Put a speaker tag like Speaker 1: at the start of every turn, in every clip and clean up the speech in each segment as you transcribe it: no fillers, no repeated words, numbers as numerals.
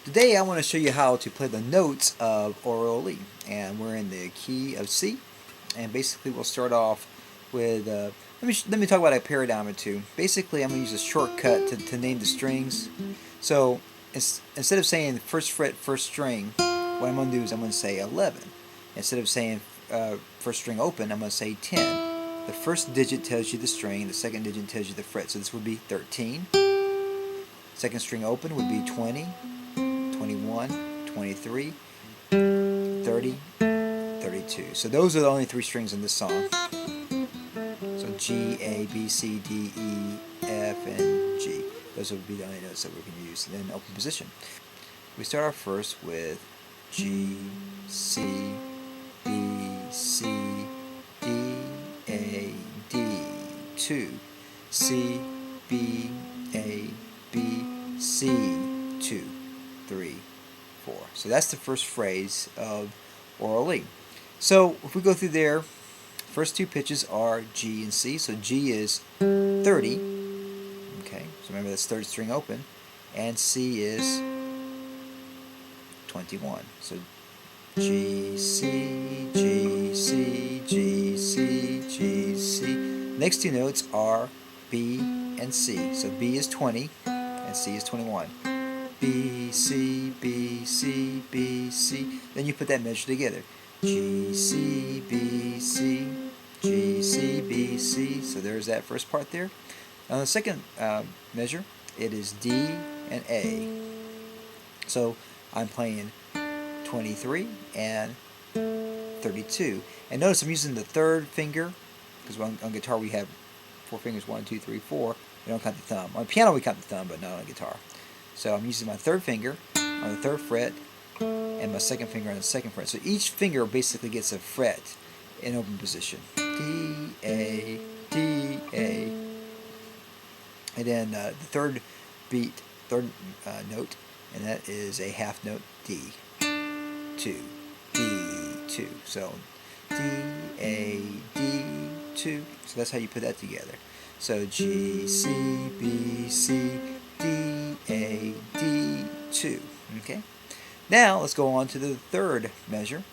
Speaker 1: Today I want to show you how to play the notes of Oroli, and we're in the key of C. And basically we'll start off with, let me talk about a paradigm or two. Basically I'm going to use a shortcut to name the strings. So instead of saying first fret, first string, what I'm going to do is I'm going to say 11. Instead of saying first string open, I'm going to say 10. The first digit tells you the string, the second digit tells you the fret. So this would be 13. Second string open would be 20. 21, 23, 30, 32. So those are the only three strings in this song. So G, A, B, C, D, E, F, and G. Those would be the only notes that we can use. And then open position. We start off first with G, C, B, C, D, A, D, 2. C, B, A, B, C, 2. 3, 4. So that's the first phrase of Oroli. So if we go through there, first two pitches are G and C. So G is 30. Okay, so remember that's third string open. And C is 21. So G, C, G, C, G, C, G, C. Next two notes are B and C. So B is 20 and C is 21. B, C, B, C, B, C. Then you put that measure together. G, C, B, C, G, C, B, C. So there's that first part there. On the second measure, it is D and A. So I'm playing 23 and 32. And notice I'm using the third finger, because on guitar we have 4 fingers, 1, 2, 3, 4. We don't count the thumb. On piano we count the thumb, but not on guitar. So I'm using my third finger on the third fret and my second finger on the second fret. So each finger basically gets a fret in open position. D, A, D, A. And then the third note, and that is a half note, D, 2, D, 2. So D, A, D, 2. So that's how you put that together. So G, C, B, C, D, A, D, 2. Okay? Now let's go on to the third measure.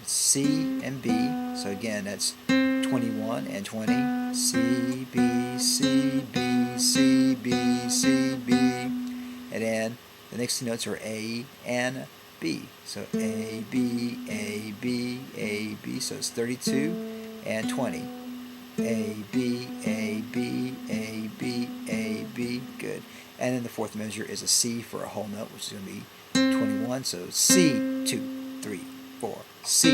Speaker 1: C and B. So again, that's 21 and 20. C, B, C, B, C, B, C, B. And then the next two notes are A and B. So A, B, A, B, A, B. So it's 32 and 20. A, B, A, B, A, B, A, B. Good. And then the fourth measure is a C for a whole note, which is going to be 21. So C, 2, 3, 4. C,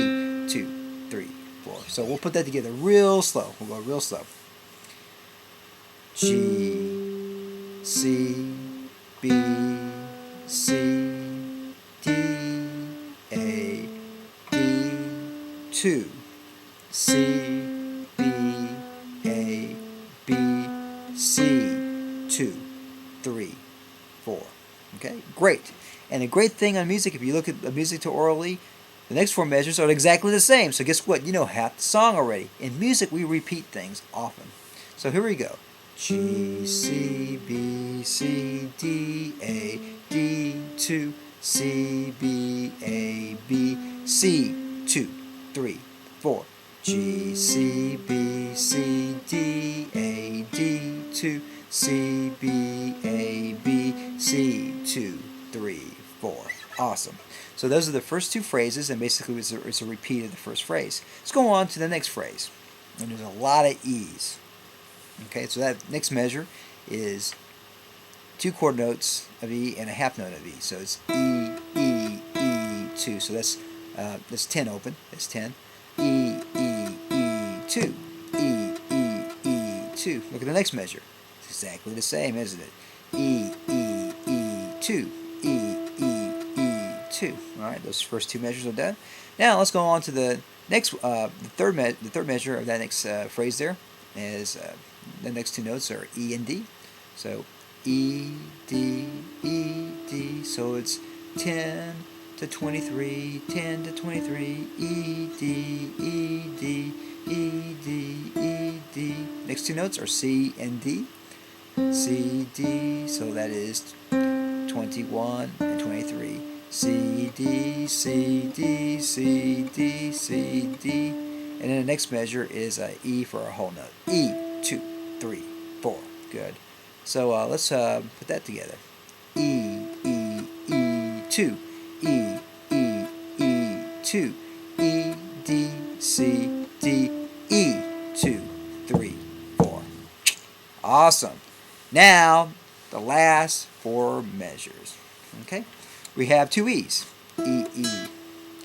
Speaker 1: 2, 3, 4. So we'll put that together real slow. We'll go real slow. G, C, B, C, D, A, D, 2. C, B, A, B, C, 2, 3, 4. Okay, great. And a great thing on music, if you look at the music to Oroli, the next four measures are exactly the same. So guess what? You know half the song already. In music, we repeat things often. So here we go. G, C, B, C, D, A, D, 2, C, B, A, B, C, 2, 3, 4. G, C, B, C, D, A, D, 2, C, B, A, B, C, 2, 3, 4. Awesome. So those are the first two phrases, and basically it's a repeat of the first phrase. Let's go on to the next phrase. And there's a lot of E's. Okay, so that next measure is 2 quarter notes of E and a half note of E. So it's E, E, E, 2. So that's 10 open. That's 10. E, E, E, 2. E, E, E, 2. Look at the next measure. It's exactly the same, isn't it? E, E, E, 2. E, E, E, 2. All right, those first two measures are done. Now let's go on to the next, the third measure of that next phrase there is the next two notes are E and D. So E, D, E, D. So it's 10 to 23, 10 to 23, E, D, E, D, E, D, E, D. Next two notes are C and D. C, D. So that is 21 and 23. C, D, C, D, C, D, C, D. And then the next measure is E for a whole note. E, 2, 3, 4. Good. So let's put that together. E, E, E, 2. E, E, E, 2. E, D, C, D, E, 2, 3, 4. Awesome. Now, the last 4 measures. Okay? We have 2 E's. E, E,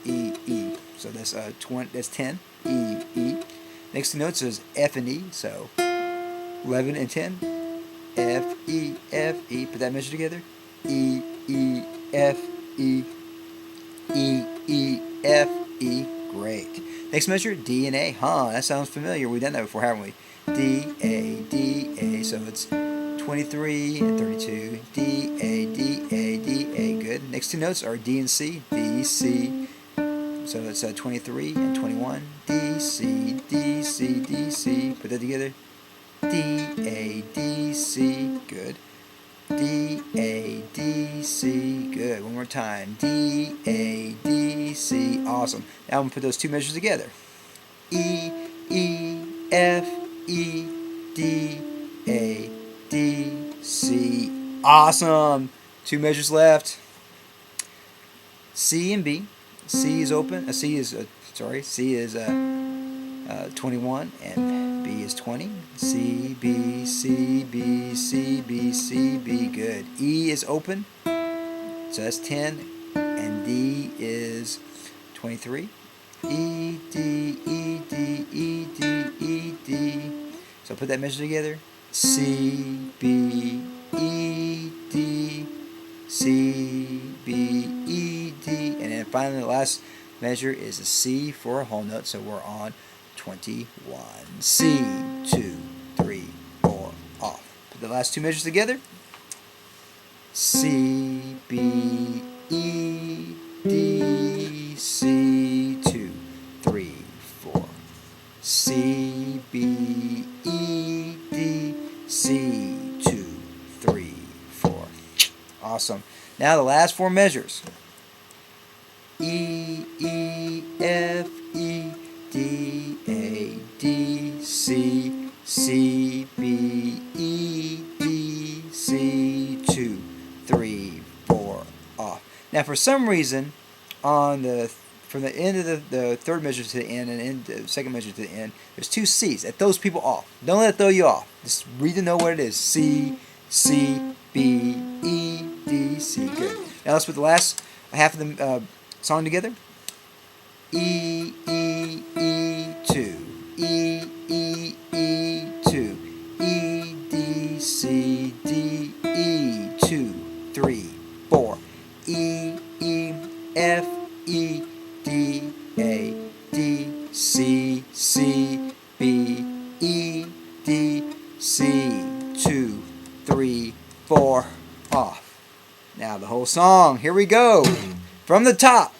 Speaker 1: E, E. So that's 10. E, E. Next notes is F and E. So 11 and 10. F, E, F, E. Put that measure together. E, E, F, E. E, E, F, E. Great. Next measure, D and A. That sounds familiar. We've done that before, haven't we? D, A, D, A. So it's 23 and 32. D, A, D, A, D, A. Good. Next 2 notes are D and C. D, C. So it's 23 and 21. D, C, D, C, D, C. Put that together. D, A, D, C. Good. D, A, D, C. Good. One more time. D, A, D, C. Awesome. Now I'm going to put those 2 measures together. E, E, F, E, D, A, D, C. Awesome. 2 measures left. C and B. C is open. C is 21 and B is 20. C, B, C, B, C, B, C, B. Good. E is open. So that's 10 and D is 23. E, D, E, D, E, D, E, D. So put that measure together. C, B, E, D, C, B, E, D. And then finally the last measure is a C for a whole note. So we're on 21. C, 2, 3, 4, off. Put the last 2 measures together. C, B, E, D, C, 2, 3, 4. C, B, E, D, C, 2, 3, 4. Awesome. Now the last 4 measures. E, E, F, E, D, A, D, C, C, B, E, D, C, 2, 3, 4, off. Now for some reason, from the end of the 3rd measure to the end and the 2nd measure to the end, there's 2 C's. That throws people off. Don't let it throw you off. Just read to know what it is. C, C, B, E, D, C. Good. Now let's put the last half of the song together. E, E, E, 2. E, E, E, 2. E, D, C, D, E, 2, 3, 4. E, E, F, E, D, A, D, C, C, B, E, D, C, 2, 3, 4, off. Now the whole song. Here we go. From the top.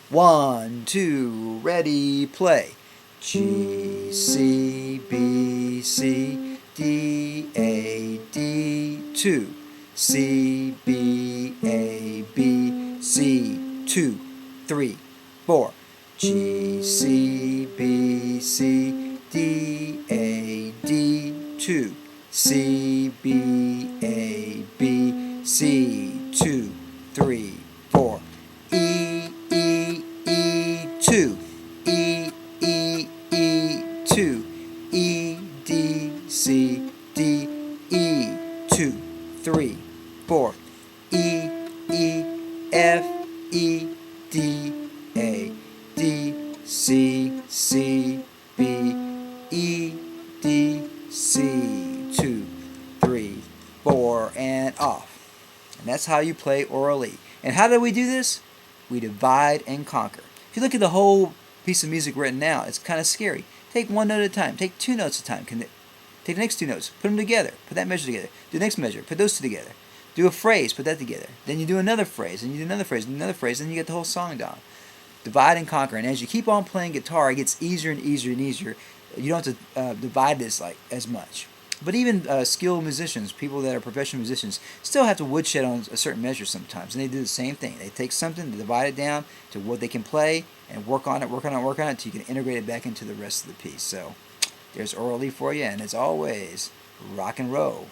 Speaker 1: 1, 2, ready, play. G, C, B, C, D, A, D, 2. C, B, A, B, C, 2, 3, 4. G, C, B, C, D, A, D, 2. C, B, A, B, C, 2, 3, 4. E, E, E, 2. E, E, E, 2. E, D, C, D, E, 2, 3, 4. E, E, F, E, D, A, D, C, C, B, E, D, C, 2, 3, 4, and off. And that's how you play Oroli. And how do we do this? We divide and conquer. If you look at the whole piece of music written out, it's kind of scary. Take 1 note at a time. Take 2 notes at a time. Take the next 2 notes. Put them together. Put that measure together. Do the next measure. Put those 2 together. Do a phrase. Put that together. Then you do another phrase. And you do another phrase. And another phrase. And you get the whole song down. Divide and conquer. And as you keep on playing guitar, it gets easier and easier and easier. You don't have to divide this like as much. But even skilled musicians, people that are professional musicians, still have to woodshed on a certain measure sometimes, and they do the same thing. They take something, they divide it down to what they can play, and work on it, work on it, work on it, until you can integrate it back into the rest of the piece. So there's Oroli for you, and as always, rock and roll.